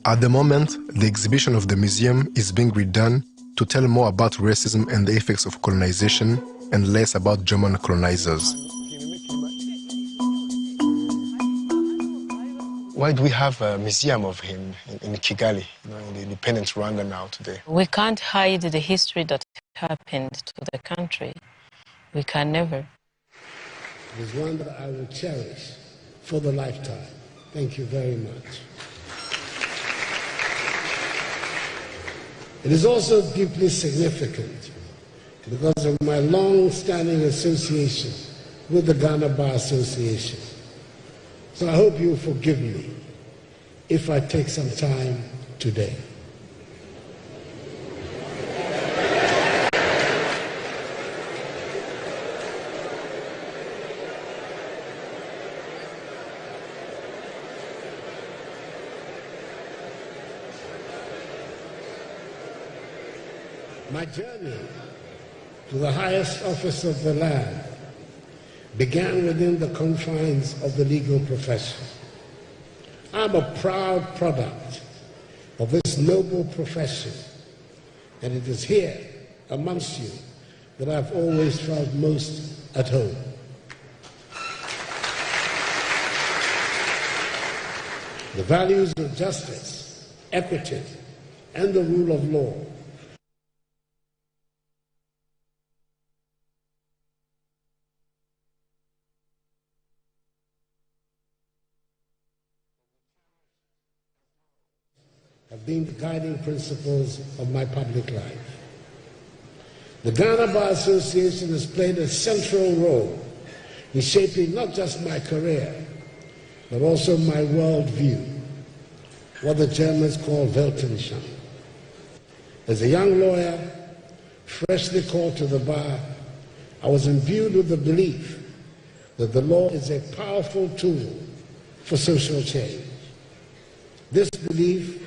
At the moment, the exhibition of the museum is being redone to tell more about racism and the effects of colonization and less about German colonizers. Why do we have a museum of him in Kigali, in the independent Rwanda now today? We can't hide the history that happened to the country. We can never. It is one that I will cherish for the lifetime. Thank you very much. It is also deeply significant because of my long-standing association with the Ghana Bar Association. So I hope you will forgive me if I take some time today. My journey to the highest office of the land began within the confines of the legal profession. I'm a proud product of this noble profession, and it is here amongst you that I've always felt most at home. The values of justice, equity, and the rule of law have been the guiding principles of my public life. The Ghana Bar Association has played a central role in shaping not just my career, but also my worldview, what the Germans call Weltanschauung. As a young lawyer, freshly called to the bar, I was imbued with the belief that the law is a powerful tool for social change. This belief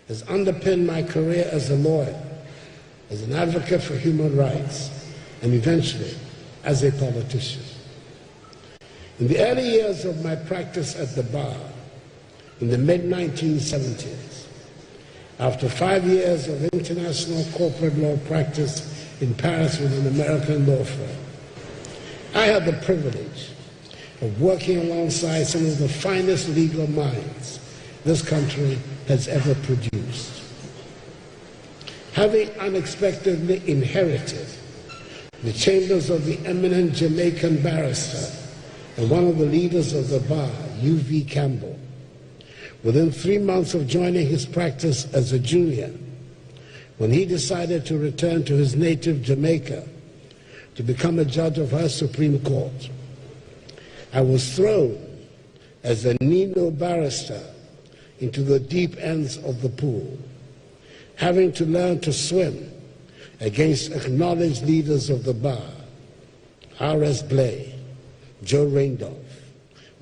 has underpinned my career as a lawyer, as an advocate for human rights, and eventually as a politician. In the early years of my practice at the bar, in the mid-1970s, after 5 years of international corporate law practice in Paris with an American law firm, I had the privilege of working alongside some of the finest legal minds this country has ever produced. Having unexpectedly inherited the chambers of the eminent Jamaican barrister and one of the leaders of the bar, U.V. Campbell, within 3 months of joining his practice as a junior, when he decided to return to his native Jamaica to become a judge of her Supreme Court, I was thrown as a Nino barrister into the deep ends of the pool, having to learn to swim against acknowledged leaders of the bar, R.S. Blay, Joe Randolph,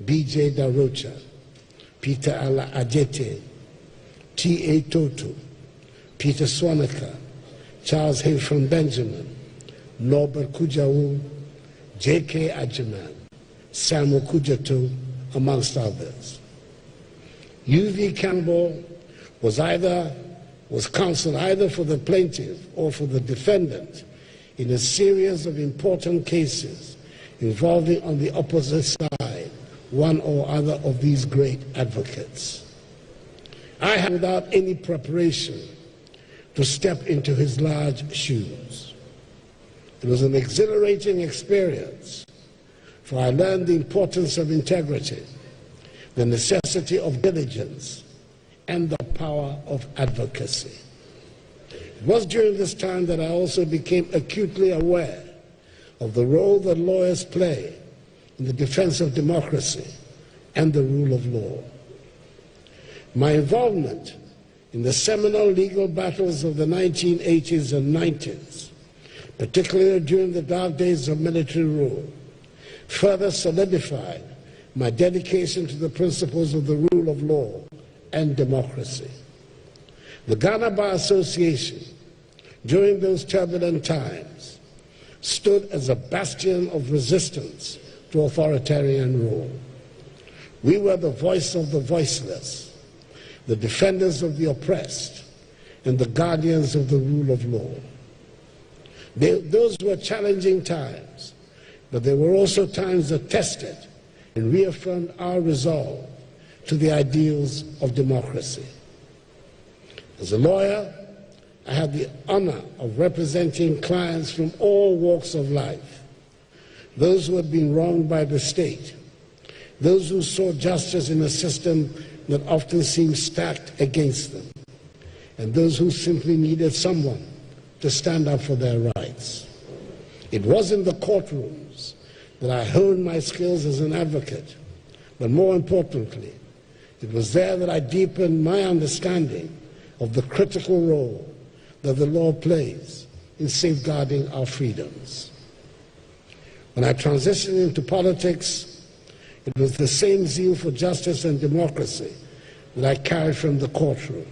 B.J. Darocha, Peter Ala Adjete, T.A. Toto, Peter Swanaka, Charles Hayfron Benjamin, Norbert Kujawu, J.K. Ajiman, Samuel Kujato, amongst others. U.V. Campbell was counsel either for the plaintiff or for the defendant in a series of important cases involving on the opposite side one or other of these great advocates. I had, without any preparation, to step into his large shoes. It was an exhilarating experience, for I learned the importance of integrity, the necessity of diligence, and the power of advocacy. It was during this time that I also became acutely aware of the role that lawyers play in the defense of democracy and the rule of law. My involvement in the seminal legal battles of the 1980s and 90s, particularly during the dark days of military rule, further solidified my dedication to the principles of the rule of law and democracy. The Ghana Bar Association, during those turbulent times, stood as a bastion of resistance to authoritarian rule. We were the voice of the voiceless. the defenders of the oppressed, and the guardians of the rule of law. Those were challenging times, but they were also times that tested and reaffirmed our resolve to the ideals of democracy. As a lawyer, I had the honor of representing clients from all walks of life, those who had been wronged by the state, those who saw justice in a system that often seemed stacked against them, and those who simply needed someone to stand up for their rights. It was in the courtrooms that I honed my skills as an advocate, but more importantly, it was there that I deepened my understanding of the critical role that the law plays in safeguarding our freedoms. When I transitioned into politics, it was the same zeal for justice and democracy that I carried from the courtroom.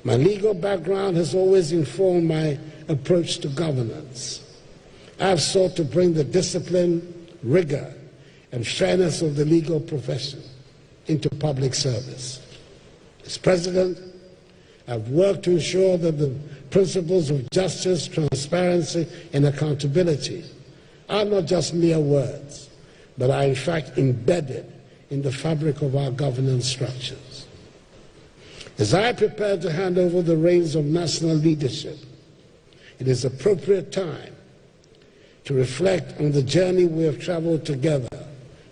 My legal background has always informed my approach to governance. I have sought to bring the discipline, rigor, and fairness of the legal profession into public service. As president, I've worked to ensure that the principles of justice, transparency, and accountability are not just mere words, but are in fact embedded in the fabric of our governance structures. As I prepare to hand over the reins of national leadership, it is appropriate time to reflect on the journey we have traveled together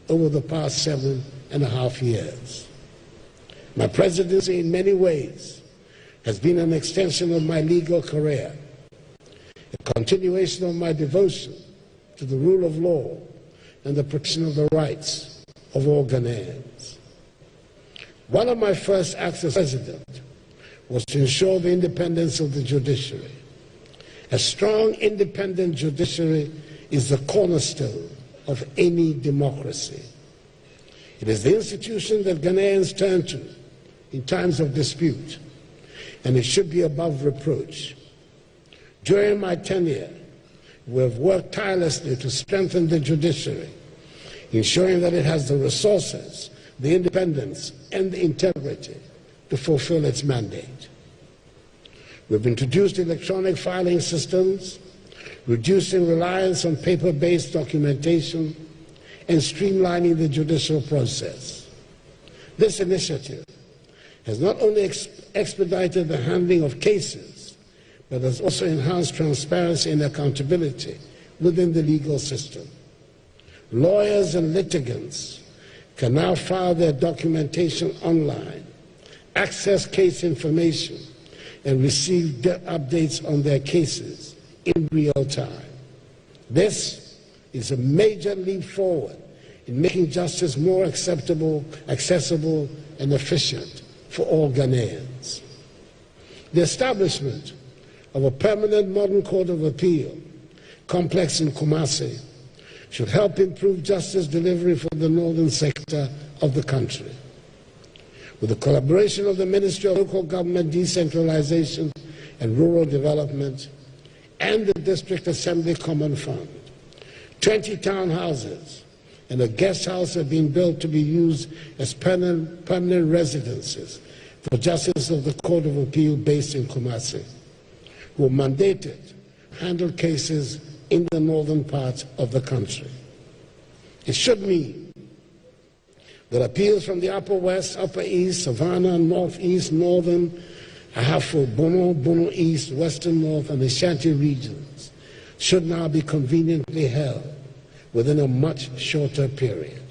over the past 7.5 years. My presidency, in many ways, has been an extension of my legal career, a continuation of my devotion to the rule of law and the protection of the rights of all Ghanaians. One of my first acts as president was to ensure the independence of the judiciary. A strong, independent judiciary is the cornerstone of any democracy. It is the institution that Ghanaians turn to in times of dispute, and it should be above reproach. During my tenure, we have worked tirelessly to strengthen the judiciary, ensuring that it has the resources, the independence, and the integrity to fulfill its mandate. We've introduced electronic filing systems, reducing reliance on paper-based documentation, and streamlining the judicial process. This initiative has not only expedited the handling of cases, but has also enhanced transparency and accountability within the legal system. Lawyers and litigants can now file their documentation online, access case information, and receive updates on their cases in real time. This is a major leap forward in making justice more accessible, and efficient for all Ghanaians. The establishment of a permanent modern court of appeal complex in Kumasi should help improve justice delivery for the northern sector of the country. With the collaboration of the Ministry of Local Government Decentralization and Rural Development and the District Assembly Common Fund, 20 townhouses and a guest house have been built to be used as permanent residences for justices of the Court of Appeal based in Kumasi, who are mandated to handle cases in the northern part of the country. It should mean that appeals from the Upper West, Upper East, Savannah, Northeast, Northern, Ahafo, Bono East, Western North, and Ashanti regions should now be conveniently held within a much shorter period.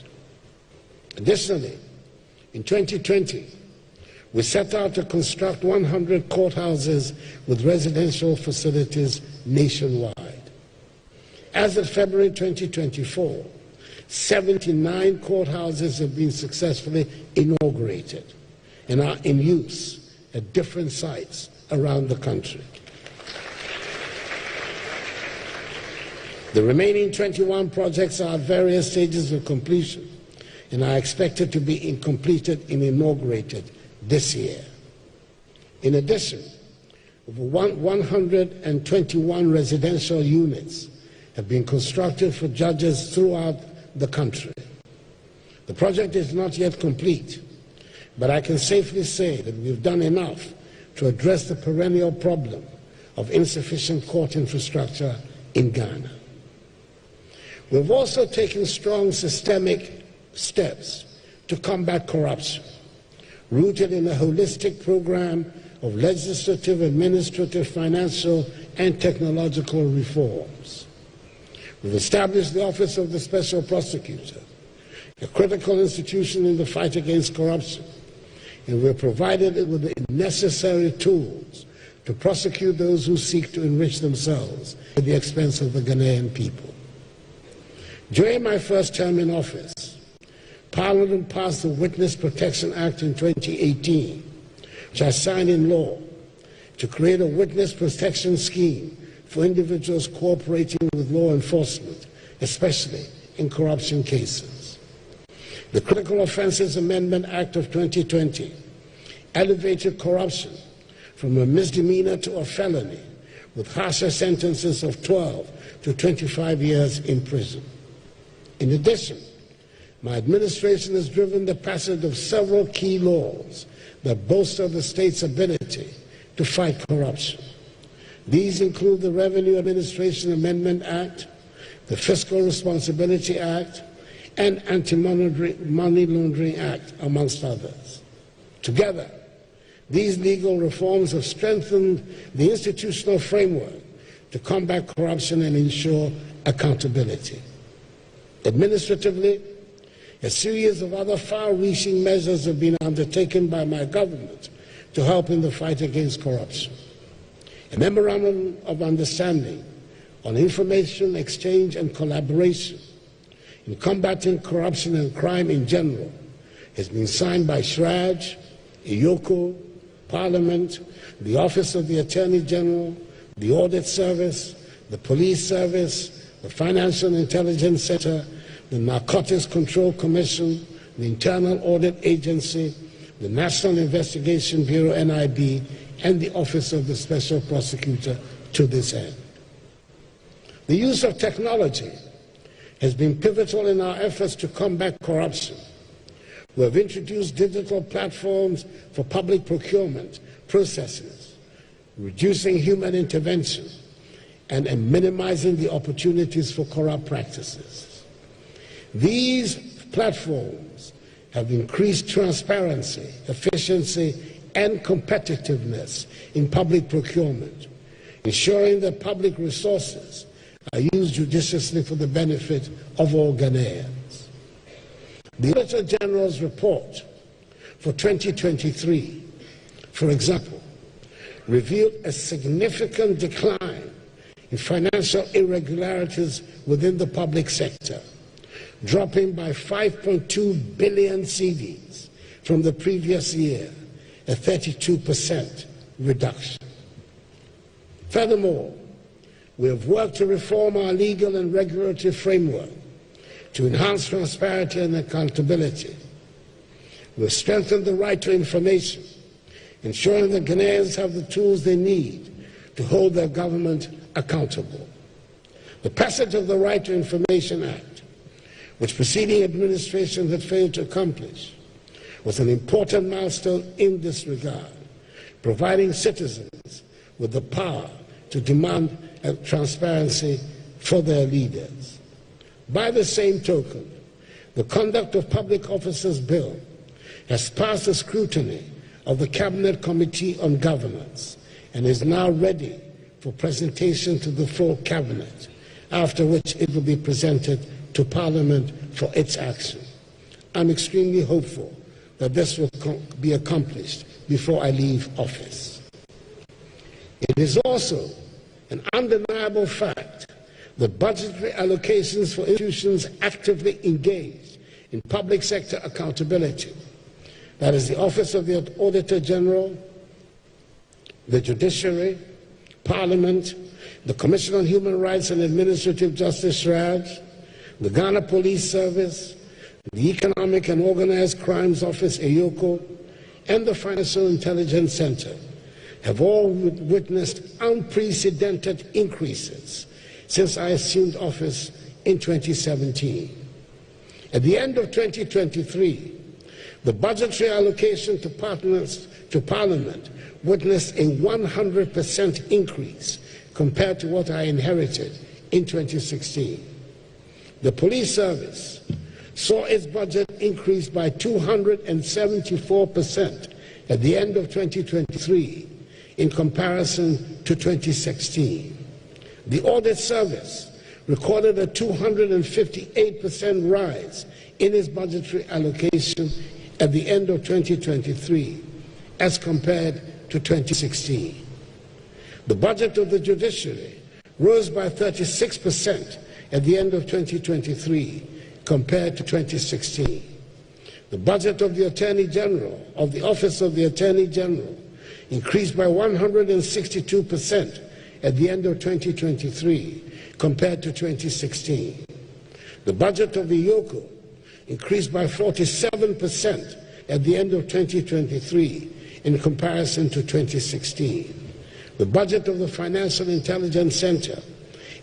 Additionally, in 2020, we set out to construct 100 courthouses with residential facilities nationwide. As of February 2024, 79 courthouses have been successfully inaugurated and are in use at different sites around the country. The remaining 21 projects are at various stages of completion and are expected to be completed and inaugurated this year. In addition, over 121 residential units have been constructed for judges throughout the country. The project is not yet complete, but I can safely say that we've done enough to address the perennial problem of insufficient court infrastructure in Ghana. We've also taken strong systemic steps to combat corruption, rooted in a holistic program of legislative, administrative, financial, and technological reforms. We've established the Office of the Special Prosecutor, a critical institution in the fight against corruption, and we've provided it with the necessary tools to prosecute those who seek to enrich themselves at the expense of the Ghanaian people. During my first term in office, Parliament passed the Witness Protection Act in 2018, which I signed in law to create a witness protection scheme for individuals cooperating with law enforcement, especially in corruption cases. The Critical Offences Amendment Act of 2020 elevated corruption from a misdemeanor to a felony, with harsher sentences of 12 to 25 years in prison. In addition, my administration has driven the passage of several key laws that bolster the state's ability to fight corruption. These include the Revenue Administration Amendment Act, the Fiscal Responsibility Act, and Anti-Money Laundering Act, amongst others. Together, these legal reforms have strengthened the institutional framework to combat corruption and ensure accountability. Administratively, a series of other far-reaching measures have been undertaken by my government to help in the fight against corruption. A memorandum of understanding on information exchange and collaboration in combating corruption and crime in general has been signed by SHRAJ, EYOCO, Parliament, the Office of the Attorney General, the Audit Service, the Police Service, the Financial Intelligence Center, the Narcotics Control Commission, the Internal Audit Agency, the National Investigation Bureau, NIB, and the Office of the Special Prosecutor to this end. The use of technology has been pivotal in our efforts to combat corruption. We have introduced digital platforms for public procurement processes, reducing human intervention and minimizing the opportunities for corrupt practices. These platforms have increased transparency, efficiency, and competitiveness in public procurement, ensuring that public resources are used judiciously for the benefit of all Ghanaians. The Auditor General's report for 2023, for example, revealed a significant decline in financial irregularities within the public sector, dropping by 5.2 billion cedis from the previous year, a 32% reduction. Furthermore, we have worked to reform our legal and regulatory framework to enhance transparency and accountability. We have strengthened the right to information, ensuring that Ghanaians have the tools they need to hold their government accountable. The passage of the Right to Information Act, which preceding administration had failed to accomplish, was an important milestone in this regard, providing citizens with the power to demand transparency for their leaders. By the same token, the Conduct of Public Officers Bill has passed the scrutiny of the Cabinet Committee on Governance and is now ready for presentation to the full Cabinet, after which it will be presented to Parliament for its action. I'm extremely hopeful that this will be accomplished before I leave office. It is also an undeniable fact that budgetary allocations for institutions actively engaged in public sector accountability, that is the Office of the Auditor General, the Judiciary, Parliament, the Commission on Human Rights and Administrative Justice, SHRAJ, the Ghana Police Service, the Economic and Organized Crimes Office, EYOCO, and the Financial Intelligence Center have all witnessed unprecedented increases since I assumed office in 2017. At the end of 2023, The budgetary allocation to Parliament witnessed a 100% increase compared to what I inherited in 2016. The police service saw its budget increase by 274% at the end of 2023 in comparison to 2016. The audit service recorded a 258% rise in its budgetary allocation at the end of 2023 as compared to 2016. The budget of the judiciary rose by 36% at the end of 2023 compared to 2016. The budget of the Attorney General, of the Office of the Attorney General, increased by 162% at the end of 2023 compared to 2016. The budget of the Yoko increased by 47% at the end of 2023 in comparison to 2016. The budget of the Financial Intelligence Center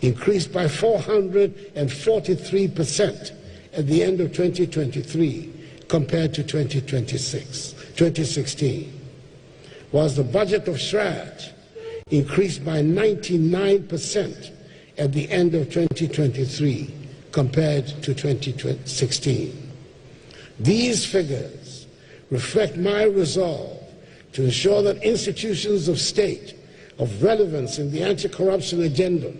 increased by 443% at the end of 2023 compared to 2016, whilst the budget of SHRAJ increased by 99% at the end of 2023 compared to 2016. These figures reflect my resolve to ensure that institutions of state of relevance in the anti-corruption agenda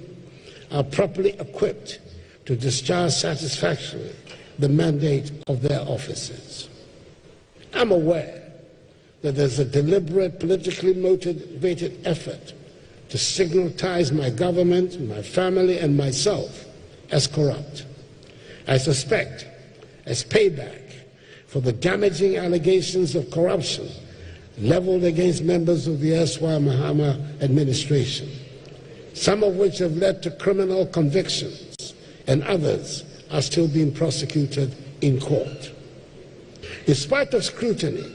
are properly equipped to discharge satisfactorily the mandate of their offices. I'm aware that there's a deliberate, politically motivated effort to stigmatize my government, my family, and myself as corrupt. I suspect, as payback for the damaging allegations of corruption leveled against members of the erstwhile Mahama administration, some of which have led to criminal convictions, and others are still being prosecuted in court. In spite of scrutiny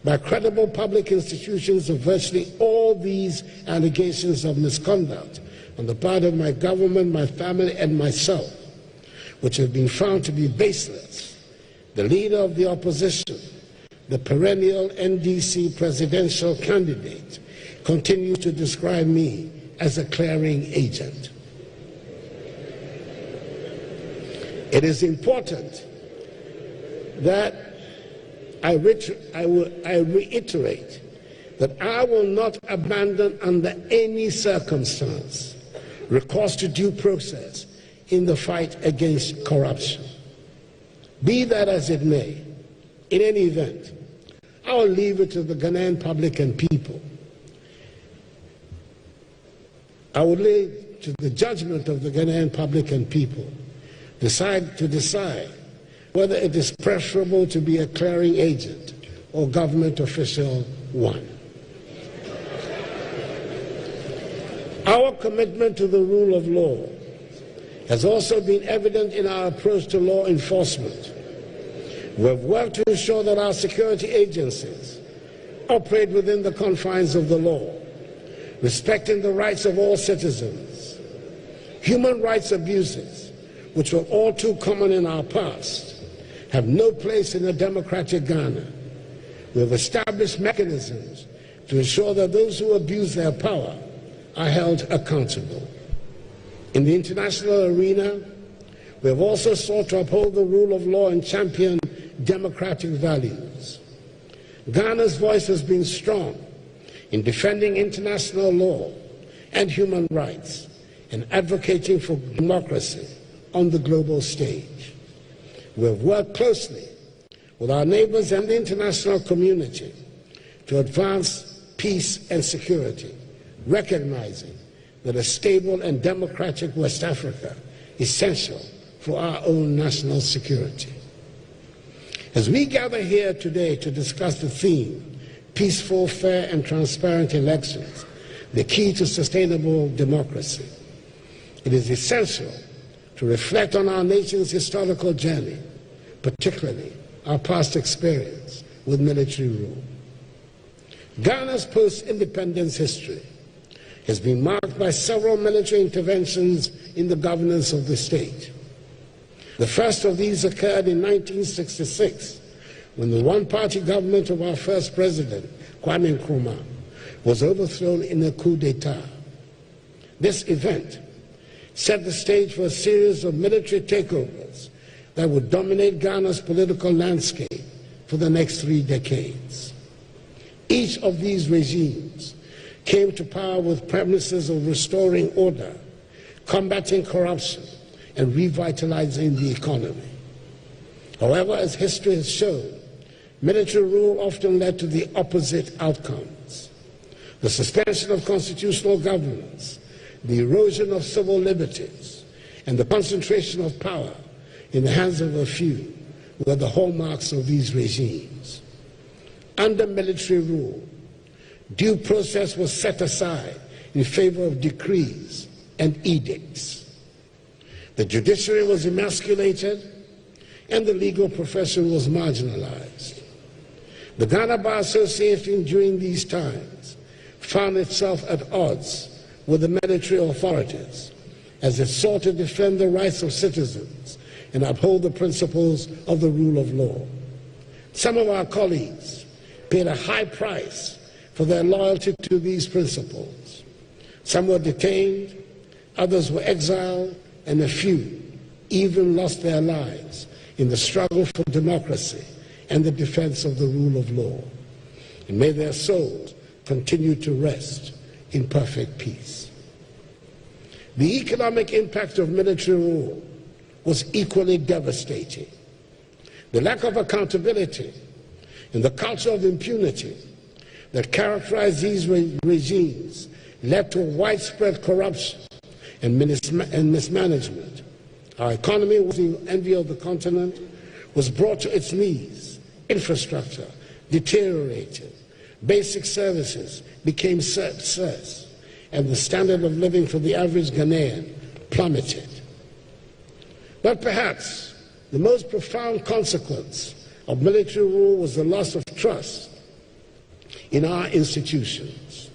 by credible public institutions of virtually all these allegations of misconduct on the part of my government, my family, and myself, which have been found to be baseless, the leader of the opposition, the perennial NDC presidential candidate, continues to describe me as a clearing agent. It is important that I reiterate that I will not abandon under any circumstance recourse to due process in the fight against corruption. Be that as it may, in any event, I will leave it to the Ghanaian public and people. I will leave to the judgment of the Ghanaian public and people to decide whether it is preferable to be a clearing agent or government official one. Our commitment to the rule of law has also been evident in our approach to law enforcement. We have worked to ensure that our security agencies operate within the confines of the law, respecting the rights of all citizens. Human rights abuses, which were all too common in our past, have no place in a democratic Ghana. We have established mechanisms to ensure that those who abuse their power are held accountable. In the international arena, we have also sought to uphold the rule of law and champion democratic values. Ghana's voice has been strong in defending international law and human rights and advocating for democracy on the global stage. We have worked closely with our neighbors and the international community to advance peace and security, recognizing that a stable and democratic West Africa is essential for our own national security. As we gather here today to discuss the theme, peaceful, fair, and transparent elections, the key to sustainable democracy, it is essential to reflect on our nation's historical journey, particularly our past experience with military rule. Ghana's post-independence history has been marked by several military interventions in the governance of the state. The first of these occurred in 1966, when the one-party government of our first president, Kwame Nkrumah, was overthrown in a coup d'etat. This event set the stage for a series of military takeovers that would dominate Ghana's political landscape for the next 3 decades. Each of these regimes came to power with premises of restoring order, combating corruption, and revitalizing the economy. However, as history has shown, military rule often led to the opposite outcomes: the suspension of constitutional governance, the erosion of civil liberties, and the concentration of power in the hands of a few were the hallmarks of these regimes. Under military rule, due process was set aside in favor of decrees and edicts. The judiciary was emasculated, and the legal profession was marginalized. The Ghana Bar Association during these times found itself at odds with the military authorities as it sought to defend the rights of citizens and uphold the principles of the rule of law. Some of our colleagues paid a high price for their loyalty to these principles. Some were detained, others were exiled, and a few even lost their lives in the struggle for democracy and the defense of the rule of law. And may their souls continue to rest in perfect peace. The economic impact of military rule was equally devastating. The lack of accountability and the culture of impunity that characterized these regimes led to widespread corruption and mismanagement. Our economy, was the envy of the continent, was brought to its knees. Infrastructure deteriorated. Basic services became scarce, and the standard of living for the average Ghanaian plummeted. But perhaps the most profound consequence of military rule was the loss of trust in our institutions.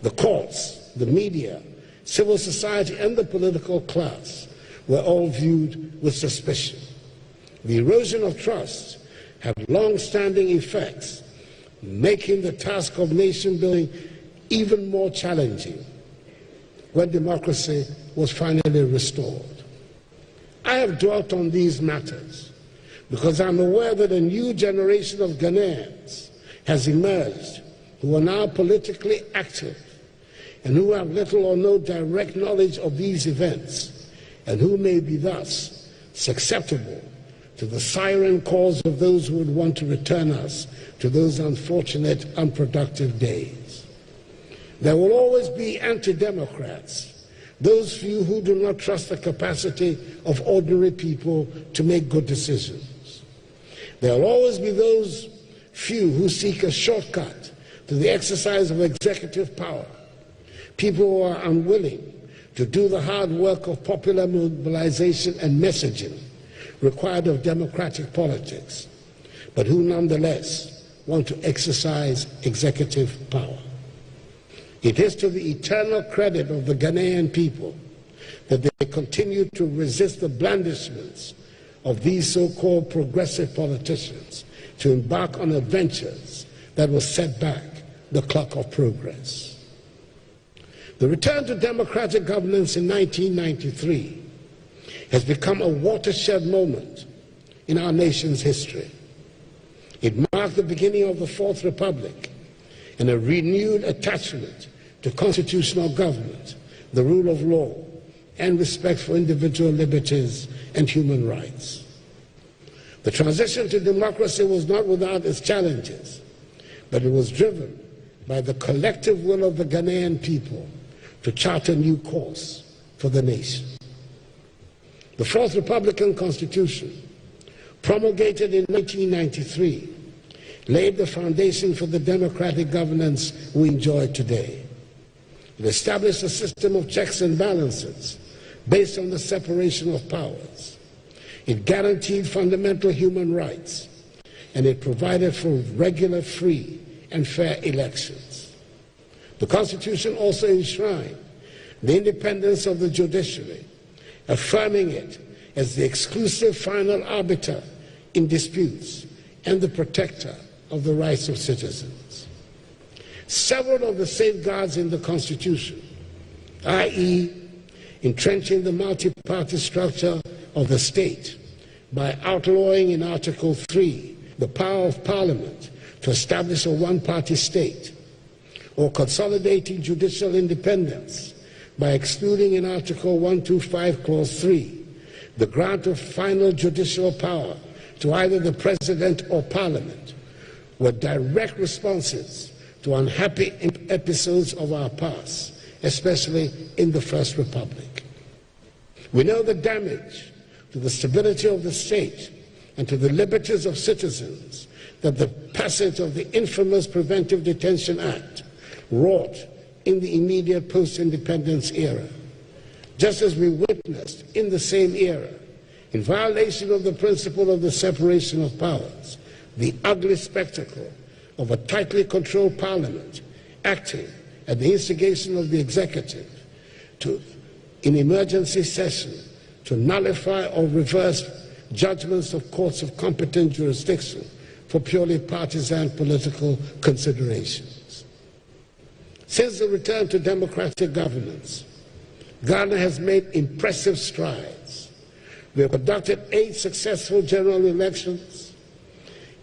The courts, the media, civil society, and the political class were all viewed with suspicion. The erosion of trust had long-standing effects, making the task of nation building even more challenging when democracy was finally restored. I have dwelt on these matters because I'm aware that a new generation of Ghanaians has emerged who are now politically active and who have little or no direct knowledge of these events, and who may be thus susceptible to the siren calls of those who would want to return us to those unfortunate, unproductive days. There will always be anti-democrats, those few who do not trust the capacity of ordinary people to make good decisions. There will always be those few who seek a shortcut to the exercise of executive power, people who are unwilling to do the hard work of popular mobilization and messaging required of democratic politics, but who nonetheless want to exercise executive power. It is to the eternal credit of the Ghanaian people that they continue to resist the blandishments of these so-called progressive politicians to embark on adventures that will set back the clock of progress. The return to democratic governance in 1993 has become a watershed moment in our nation's history. It marked the beginning of the Fourth Republic and a renewed attachment to constitutional government, the rule of law, and respect for individual liberties and human rights. The transition to democracy was not without its challenges, but it was driven by the collective will of the Ghanaian people to chart a new course for the nation. The Fourth Republican Constitution, promulgated in 1993, laid the foundation for the democratic governance we enjoy today. It established a system of checks and balances based on the separation of powers. It guaranteed fundamental human rights, and it provided for regular, free, and fair elections. The Constitution also enshrined the independence of the judiciary, affirming it as the exclusive final arbiter in disputes and the protector of the rights of citizens. Several of the safeguards in the Constitution, i.e., entrenching the multi-party structure of the state by outlawing in Article 3 the power of Parliament to establish a one-party state, or consolidating judicial independence by excluding in Article 125, Clause 3, the grant of final judicial power to either the President or Parliament, were direct responses to unhappy episodes of our past, especially in the First Republic. We know the damage to the stability of the state and to the liberties of citizens that the passage of the infamous Preventive Detention Act wrought in the immediate post-independence era, just as we witnessed in the same era, in violation of the principle of the separation of powers, the ugly spectacle of a tightly controlled parliament acting at the instigation of the executive in emergency session to nullify or reverse judgments of courts of competent jurisdiction for purely partisan political considerations. Since the return to democratic governance, Ghana has made impressive strides. We have conducted 8 successful general elections,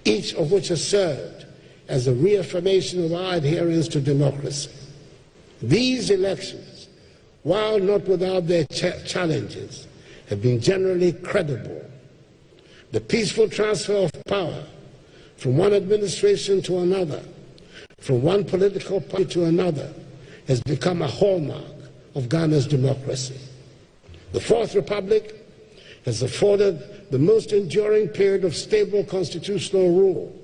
each of which has served as a reaffirmation of our adherence to democracy. These elections, while not without their challenges, have been generally credible. The peaceful transfer of power from one administration to another, from one political party to another, has become a hallmark of Ghana's democracy. The Fourth Republic has afforded the most enduring period of stable constitutional rule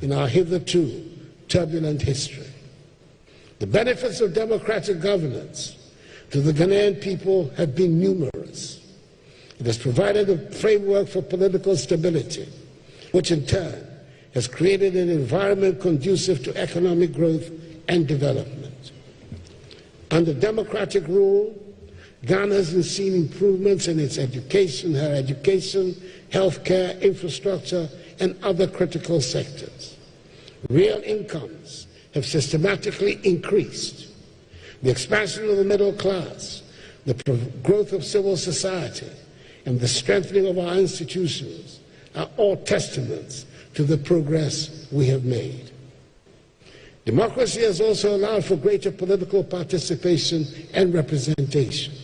in our hitherto turbulent history. The benefits of democratic governance to the Ghanaian people have been numerous. It has provided a framework for political stability, which in turn has created an environment conducive to economic growth and development. Under democratic rule, Ghana has seen improvements in its education, healthcare, infrastructure, and other critical sectors. Real incomes have systematically increased. The expansion of the middle class, the growth of civil society, and the strengthening of our institutions are all testaments to the progress we have made. Democracy has also allowed for greater political participation and representation.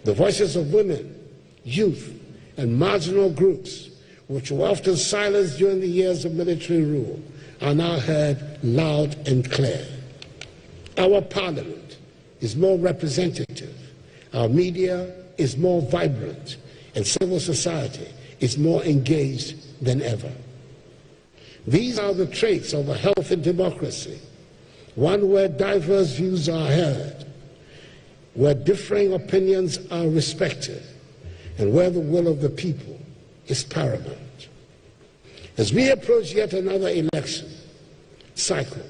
The voices of women, youth, and marginal groups, which were often silenced during the years of military rule, are now heard loud and clear. Our parliament is more representative, our media is more vibrant, and civil society is more engaged than ever. These are the traits of a healthy democracy, one where diverse views are heard, where differing opinions are respected, and where the will of the people is paramount. As we approach yet another election cycle,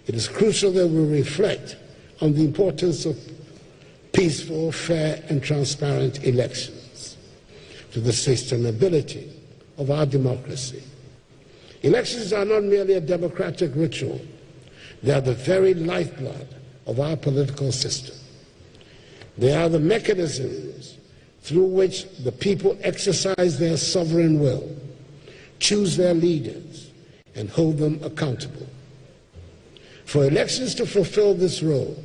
it is crucial that we reflect on the importance of peaceful, fair, and transparent elections to the sustainability of our democracy. Elections are not merely a democratic ritual, they are the very lifeblood of our political system. They are the mechanisms through which the people exercise their sovereign will, choose their leaders, and hold them accountable. For elections to fulfill this role,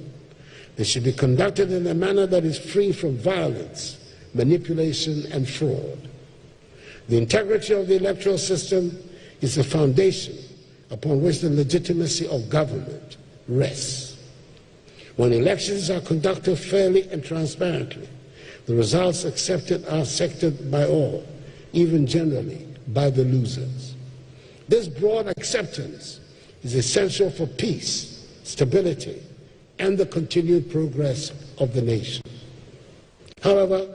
they should be conducted in a manner that is free from violence, manipulation, and fraud. The integrity of the electoral system is the foundation upon which the legitimacy of government rests. When elections are conducted fairly and transparently, the results accepted are accepted by all, even generally by the losers. This broad acceptance is essential for peace, stability, and the continued progress of the nation. However,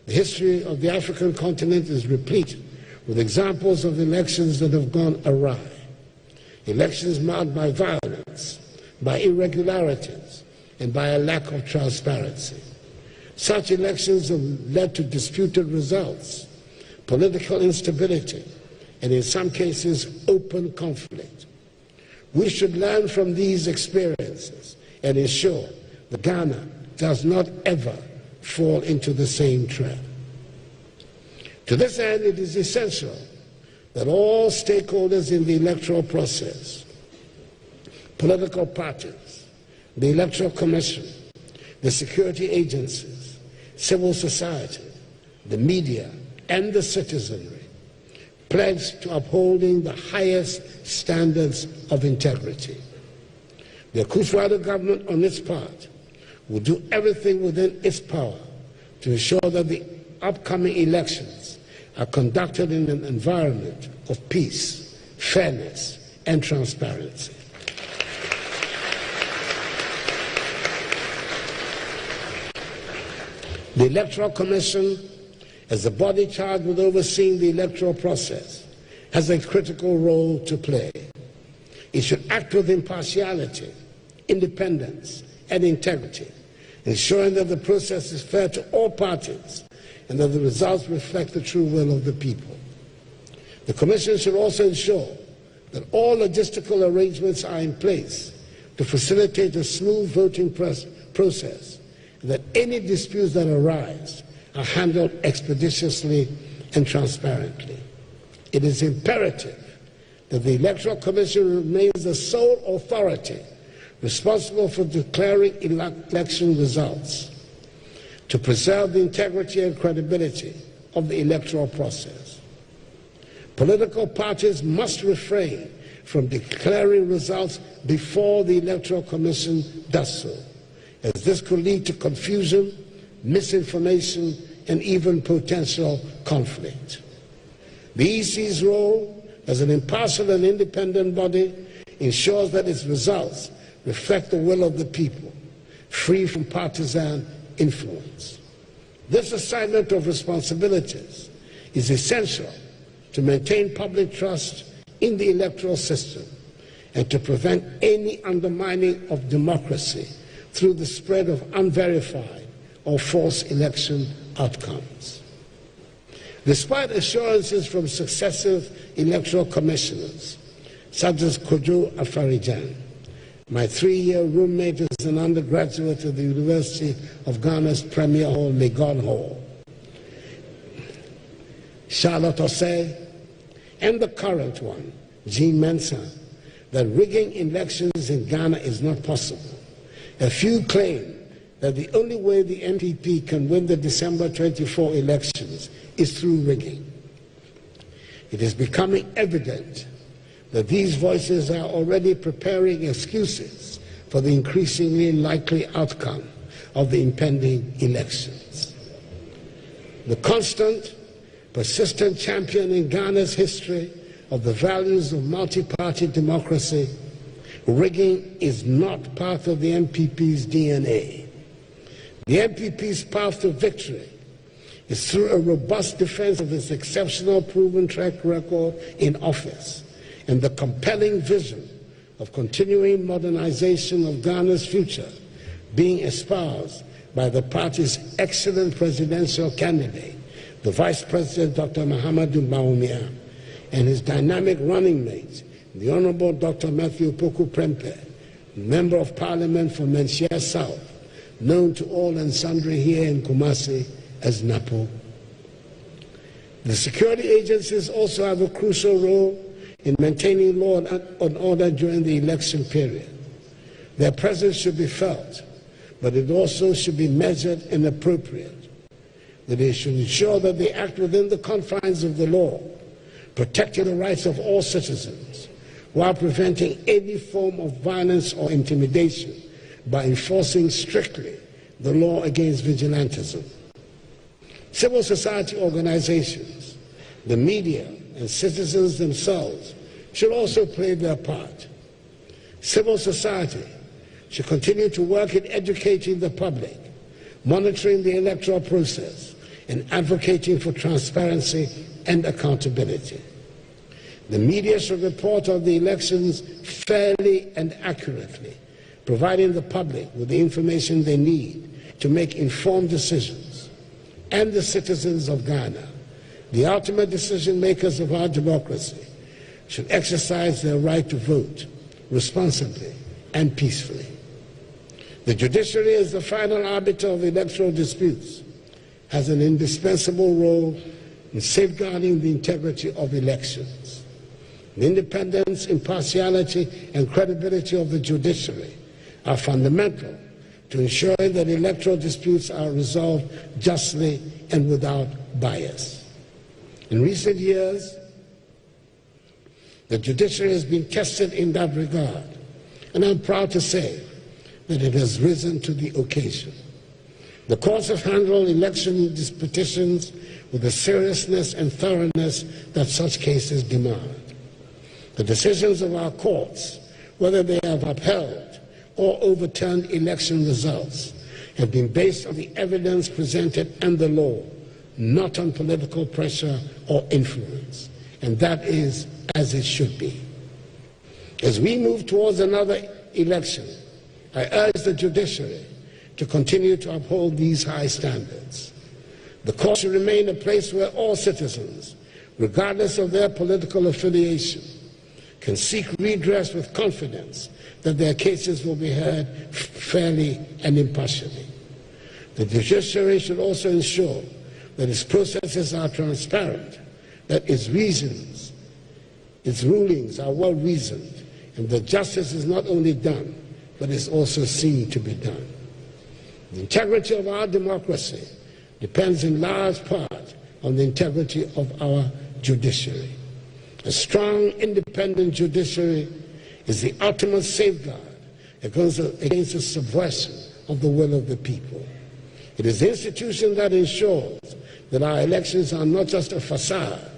the history of the African continent is replete with examples of elections that have gone awry. Elections marked by violence, by irregularities, and by a lack of transparency. Such elections have led to disputed results, political instability, and in some cases open conflict. We should learn from these experiences and ensure that Ghana does not ever fall into the same trap. To this end, it is essential that all stakeholders in the electoral process, political parties, the Electoral Commission, the security agencies, civil society, the media, and the citizenry pledge to upholding the highest standards of integrity. The Akufo-Addo government, on its part, will do everything within its power to ensure that the upcoming elections are conducted in an environment of peace, fairness, and transparency. The Electoral Commission, as the body charged with overseeing the electoral process, has a critical role to play. It should act with impartiality, independence, and integrity, ensuring that the process is fair to all parties and that the results reflect the true will of the people. The Commission should also ensure that all logistical arrangements are in place to facilitate a smooth voting process, and that any disputes that arise are handled expeditiously and transparently. It is imperative that the Electoral Commission remains the sole authority responsible for declaring election results to preserve the integrity and credibility of the electoral process. Political parties must refrain from declaring results before the Electoral Commission does so, as this could lead to confusion, misinformation, and even potential conflict. The EC's role as an impartial and independent body ensures that its results reflect the will of the people, free from partisan influence. This assignment of responsibilities is essential to maintain public trust in the electoral system and to prevent any undermining of democracy through the spread of unverified or false election outcomes. Despite assurances from successive electoral commissioners, such as Kojo Afarijan, my 3-year roommate is an undergraduate at the University of Ghana's Premier Hall, Legon Hall, Charlotte Osei, and the current one, Jean Mensah, that rigging elections in Ghana is not possible. A few claim that the only way the NPP can win the December 24 elections is through rigging. It is becoming evident that these voices are already preparing excuses for the increasingly likely outcome of the impending elections. The constant, persistent champion in Ghana's history of the values of multi-party democracy, rigging is not part of the NPP's DNA. The NPP's path to victory is through a robust defense of its exceptional proven track record in office and the compelling vision of continuing modernization of Ghana's future being espoused by the party's excellent presidential candidate, the Vice President Dr. Mahama, and his dynamic running mate, the Honorable Dr. Matthew Poku Prempeh, Member of Parliament for Menchia South, known to all and sundry here in Kumasi as Napo. The security agencies also have a crucial role in maintaining law and order during the election period. Their presence should be felt, but it also should be measured and appropriate. That they should ensure that they act within the confines of the law, protecting the rights of all citizens, while preventing any form of violence or intimidation by enforcing strictly the law against vigilantism. Civil society organizations, the media, and citizens themselves should also play their part. Civil society should continue to work in educating the public, monitoring the electoral process, and advocating for transparency and accountability. The media should report on the elections fairly and accurately, providing the public with the information they need to make informed decisions. And the citizens of Ghana The ultimate decision makers of our democracy should exercise their right to vote responsibly and peacefully. The judiciary, as the final arbiter of electoral disputes, has an indispensable role in safeguarding the integrity of elections. The independence, impartiality, and credibility of the judiciary are fundamental to ensuring that electoral disputes are resolved justly and without bias. In recent years, the judiciary has been tested in that regard, and I'm proud to say that it has risen to the occasion. The courts have handled election petitions with the seriousness and thoroughness that such cases demand. The decisions of our courts, whether they have upheld or overturned election results, have been based on the evidence presented and the law, not on political pressure or influence. And that is as it should be. As we move towards another election, I urge the judiciary to continue to uphold these high standards. The court should remain a place where all citizens, regardless of their political affiliation, can seek redress with confidence that their cases will be heard fairly and impartially. The judiciary should also ensure that its processes are transparent, that its reasons, its rulings are well reasoned, and that justice is not only done, but is also seen to be done. The integrity of our democracy depends in large part on the integrity of our judiciary. A strong, independent judiciary is the ultimate safeguard against the subversion of the will of the people. It is the institution that ensures that our elections are not just a facade,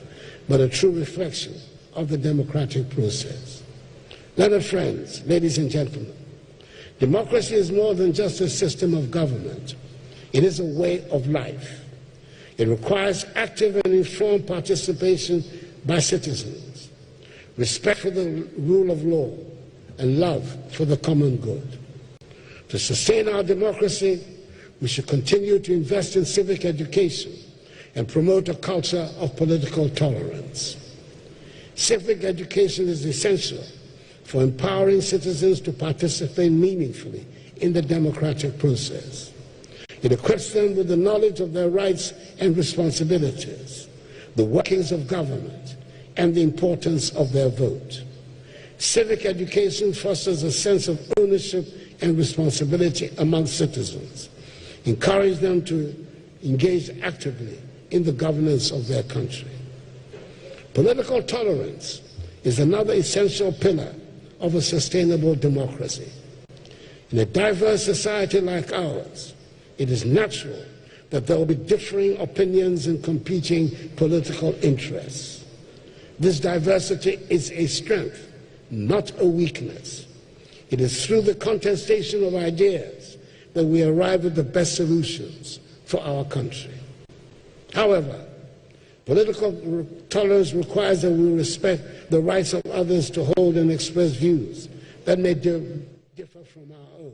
but a true reflection of the democratic process. Learned friends, ladies and gentlemen, democracy is more than just a system of government. It is a way of life. It requires active and informed participation by citizens, respect for the rule of law, and love for the common good. To sustain our democracy, we should continue to invest in civic education and promote a culture of political tolerance. Civic education is essential for empowering citizens to participate meaningfully in the democratic process. It equips them with the knowledge of their rights and responsibilities, the workings of government, and the importance of their vote. Civic education fosters a sense of ownership and responsibility among citizens, encourage them to engage actively in the governance of their country. Political tolerance is another essential pillar of a sustainable democracy. In a diverse society like ours, it is natural that there will be differing opinions and competing political interests. This diversity is a strength, not a weakness. It is through the contestation of ideas that we arrive at the best solutions for our country. However, political tolerance requires that we respect the rights of others to hold and express views that may differ from our own.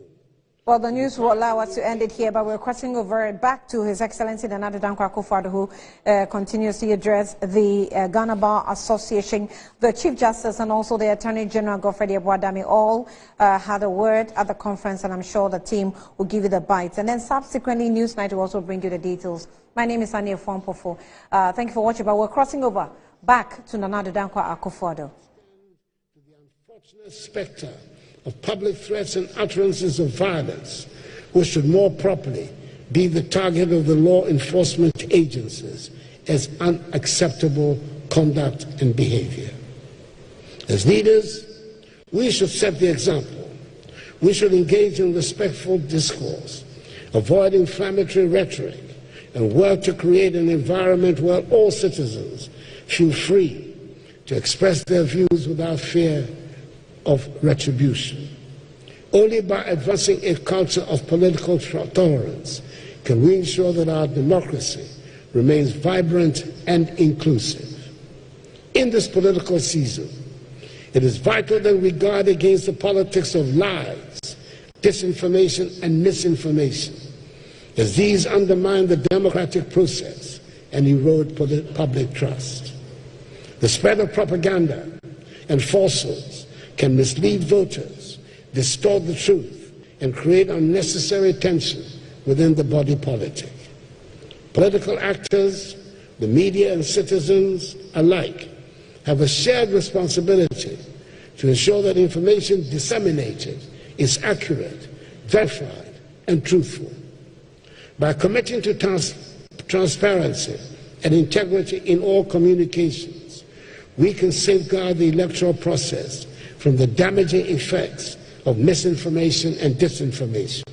Well, the news will allow us to end it here, but we're crossing over back to His Excellency Nana Addo Dankwa Akufo-Addo, who continues to address the Ghana Bar Association. The Chief Justice and also the Attorney General, Godfrey Abuadami, all had a word at the conference, and I'm sure the team will give you the bites. And then subsequently, Newsnight will also bring you the details. My name is Ania Fompofo. Thank you for watching, but we're crossing over back to Nana Addo Dankwa Akufo-Addo. The unfortunate spectre of public threats and utterances of violence, which should more properly be the target of the law enforcement agencies, as unacceptable conduct and behavior. As leaders, we should set the example. We should engage in respectful discourse, avoid inflammatory rhetoric, and work to create an environment where all citizens feel free to express their views without fear of retribution. Only by advancing a culture of political tolerance can we ensure that our democracy remains vibrant and inclusive. In this political season, it is vital that we guard against the politics of lies, disinformation, and misinformation, as these undermine the democratic process and erode public trust. The spread of propaganda and falsehoods can mislead voters, distort the truth, and create unnecessary tension within the body politic. Political actors, the media, and citizens alike have a shared responsibility to ensure that information disseminated is accurate, verified, and truthful. By committing to transparency and integrity in all communications, we can safeguard the electoral process from the damaging effects of misinformation and disinformation,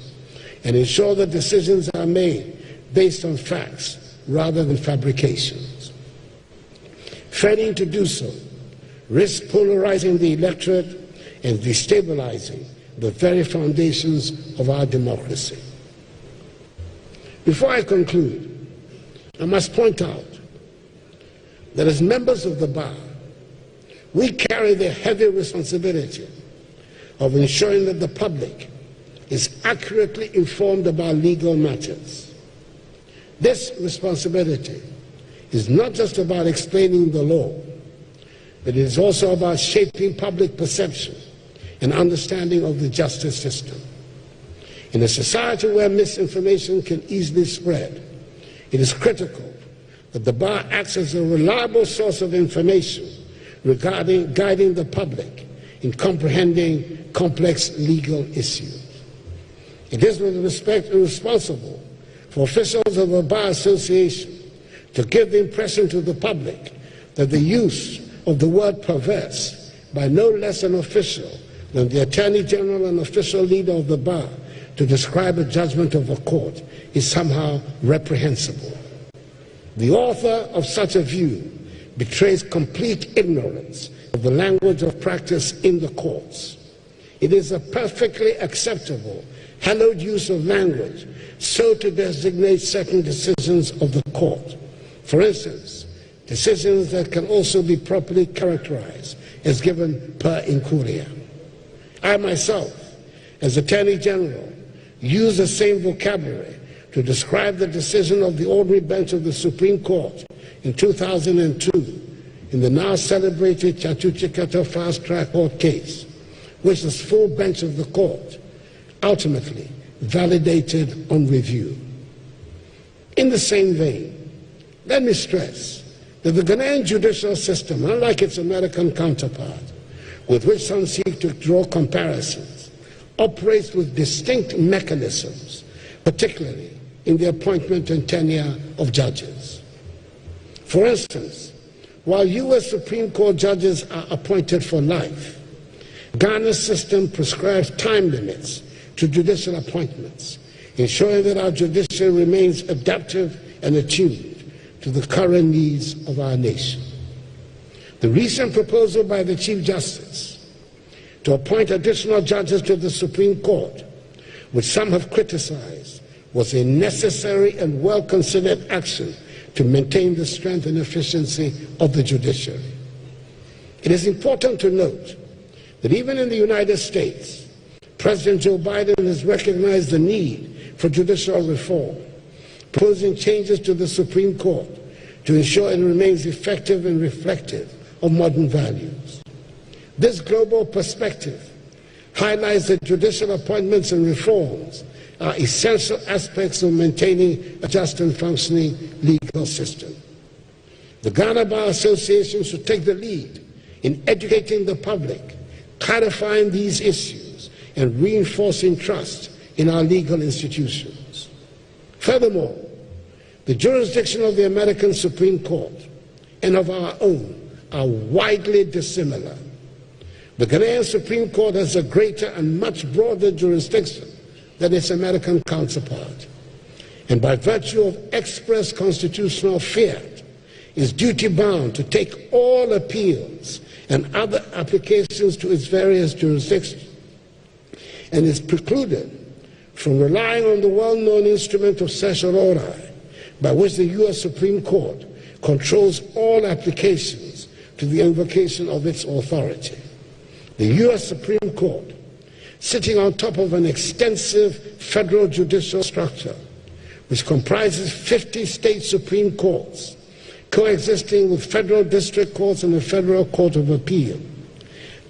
and ensure that decisions are made based on facts rather than fabrications. Failing to do so risks polarizing the electorate and destabilizing the very foundations of our democracy. Before I conclude, I must point out that as members of the bar, we carry the heavy responsibility of ensuring that the public is accurately informed about legal matters. This responsibility is not just about explaining the law, but it is also about shaping public perception and understanding of the justice system. In a society where misinformation can easily spread, it is critical that the bar acts as a reliable source of information regarding guiding the public in comprehending complex legal issues. It is with respect responsible for officials of the Bar Association to give the impression to the public that the use of the word perverse by no less an official than the Attorney General and official leader of the bar to describe a judgment of a court is somehow reprehensible. The author of such a view betrays complete ignorance of the language of practice in the courts. It is a perfectly acceptable, hallowed use of language so to designate certain decisions of the court. For instance, decisions that can also be properly characterized as given per incuria. I myself, as Attorney General, use the same vocabulary to describe the decision of the ordinary bench of the Supreme Court in 2002 in the now celebrated Chatuchikata fast-track court case, which the full bench of the court ultimately validated on review. In the same vein, let me stress that the Ghanaian judicial system, unlike its American counterpart, with which some seek to draw comparisons, operates with distinct mechanisms, particularly in the appointment and tenure of judges. For instance, while U.S. Supreme Court judges are appointed for life, Ghana's system prescribes time limits to judicial appointments, ensuring that our judiciary remains adaptive and attuned to the current needs of our nation. The recent proposal by the Chief Justice to appoint additional judges to the Supreme Court, which some have criticized, was a necessary and well-considered action to maintain the strength and efficiency of the judiciary. It is important to note that even in the United States, President Joe Biden has recognized the need for judicial reform, proposing changes to the Supreme Court to ensure it remains effective and reflective of modern values. This global perspective highlights that judicial appointments and reforms are essential aspects of maintaining a just and functioning legal system. The Ghana Bar Association should take the lead in educating the public, clarifying these issues, and reinforcing trust in our legal institutions. Furthermore, the jurisdiction of the American Supreme Court and of our own are widely dissimilar. The Ghanaian Supreme Court has a greater and much broader jurisdiction than its American counterpart, and by virtue of express constitutional fiat, is duty-bound to take all appeals and other applications to its various jurisdictions, and is precluded from relying on the well-known instrument of certiorari, by which the U.S. Supreme Court controls all applications to the invocation of its authority. The U.S. Supreme Court, sitting on top of an extensive federal judicial structure, which comprises 50 state Supreme Courts, coexisting with federal district courts and the Federal Court of Appeal,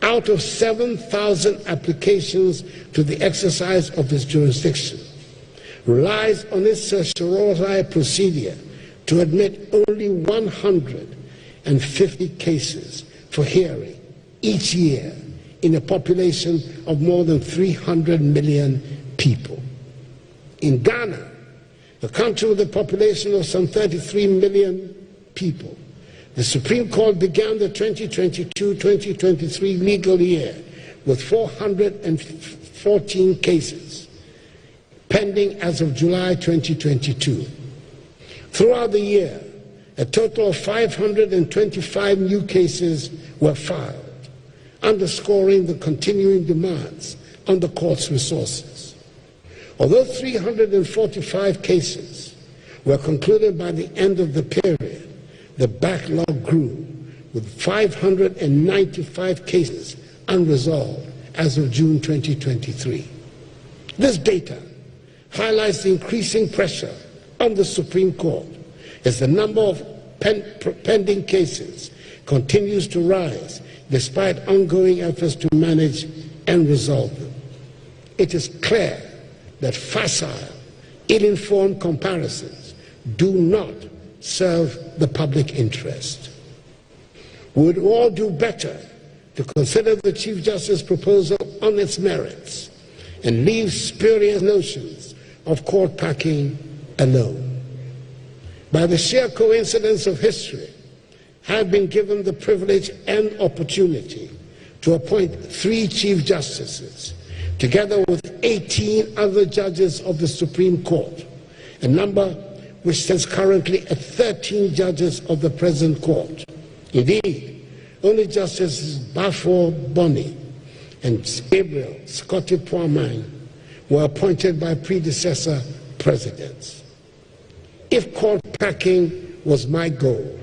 out of 7,000 applications to the exercise of its jurisdiction, relies on its certiorari procedure to admit only 150 cases for hearing each year in a population of more than 300 million people. In Ghana, a country with a population of some 33 million people, the Supreme Court began the 2022-2023 legal year with 414 cases pending as of July 2022. Throughout the year, a total of 525 new cases were filed, underscoring the continuing demands on the court's resources. Although 345 cases were concluded by the end of the period, the backlog grew, with 595 cases unresolved as of June 2023. This data highlights the increasing pressure on the Supreme Court as the number of pending cases continues to rise despite ongoing efforts to manage and resolve them. It is clear that facile, ill-informed comparisons do not serve the public interest. We would all do better to consider the Chief Justice's proposal on its merits and leave spurious notions of court packing alone. By the sheer coincidence of history, I have been given the privilege and opportunity to appoint 3 Chief Justices, together with 18 other judges of the Supreme Court, a number which stands currently at 13 judges of the present court. Indeed, only Justices Bafo Boni and Gabriel Scotty Poimane were appointed by predecessor presidents. If court packing was my goal,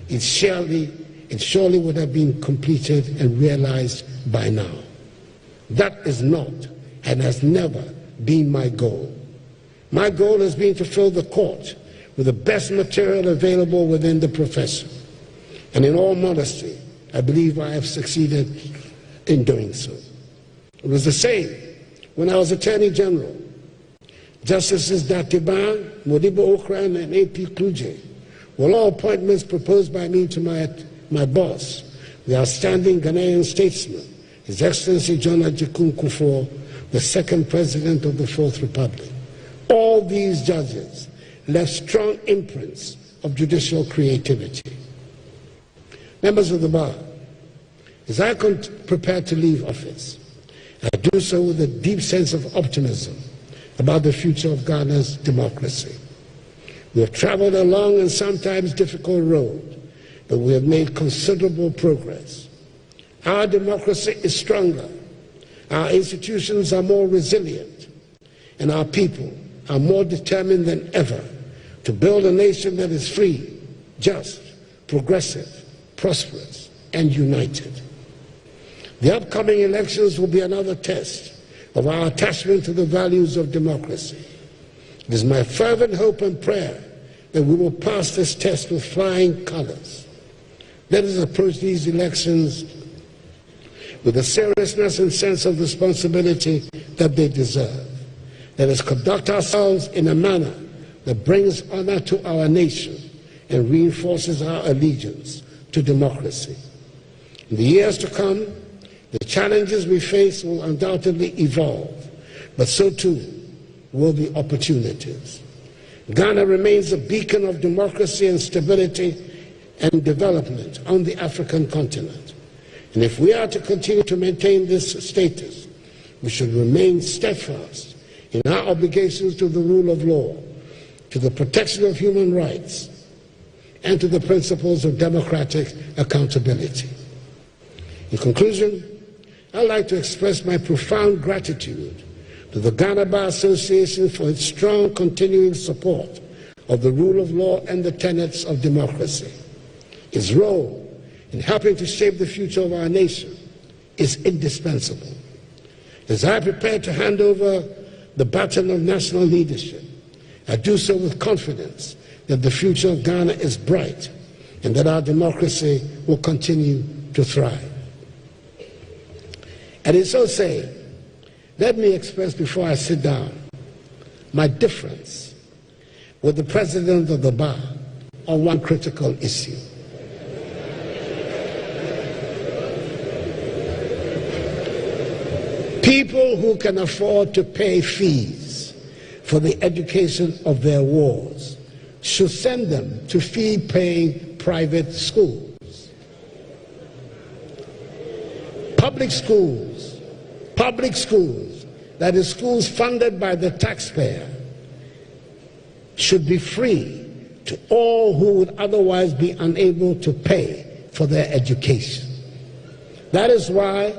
it surely would have been completed and realized by now. That is not and has never been my goal. My goal has been to fill the court with the best material available within the profession. And in all modesty, I believe I have succeeded in doing so. It was the same when I was Attorney General. Justices Datiba, Modibo Okran, and A.P. Kluje were all appointments proposed by me to my boss, the outstanding Ghanaian statesman, His Excellency John Ajikun Kufuor, the second President of the Fourth Republic. All these judges left strong imprints of judicial creativity. Members of the bar, as I prepare to leave office, I do so with a deep sense of optimism about the future of Ghana's democracy. We have traveled a long and sometimes difficult road, but we have made considerable progress. Our democracy is stronger, our institutions are more resilient, and our people are more determined than ever to build a nation that is free, just, progressive, prosperous, and united. The upcoming elections will be another test of our attachment to the values of democracy. It is my fervent hope and prayer that we will pass this test with flying colors. Let us approach these elections with the seriousness and sense of responsibility that they deserve. Let us conduct ourselves in a manner that brings honor to our nation and reinforces our allegiance to democracy. In the years to come, the challenges we face will undoubtedly evolve, but so too will be opportunities. Ghana remains a beacon of democracy and stability and development on the African continent. And if we are to continue to maintain this status, we should remain steadfast in our obligations to the rule of law, to the protection of human rights, and to the principles of democratic accountability. In conclusion, I'd like to express my profound gratitude to the Ghana Bar Association for its strong continuing support of the rule of law and the tenets of democracy. Its role in helping to shape the future of our nation is indispensable. As I prepare to hand over the baton of national leadership, I do so with confidence that the future of Ghana is bright and that our democracy will continue to thrive. And in so saying, let me express before I sit down my difference with the President of the Bar on one critical issue. People who can afford to pay fees for the education of their wards should send them to fee-paying private schools. Public schools, that is schools funded by the taxpayer, should be free to all who would otherwise be unable to pay for their education. That is why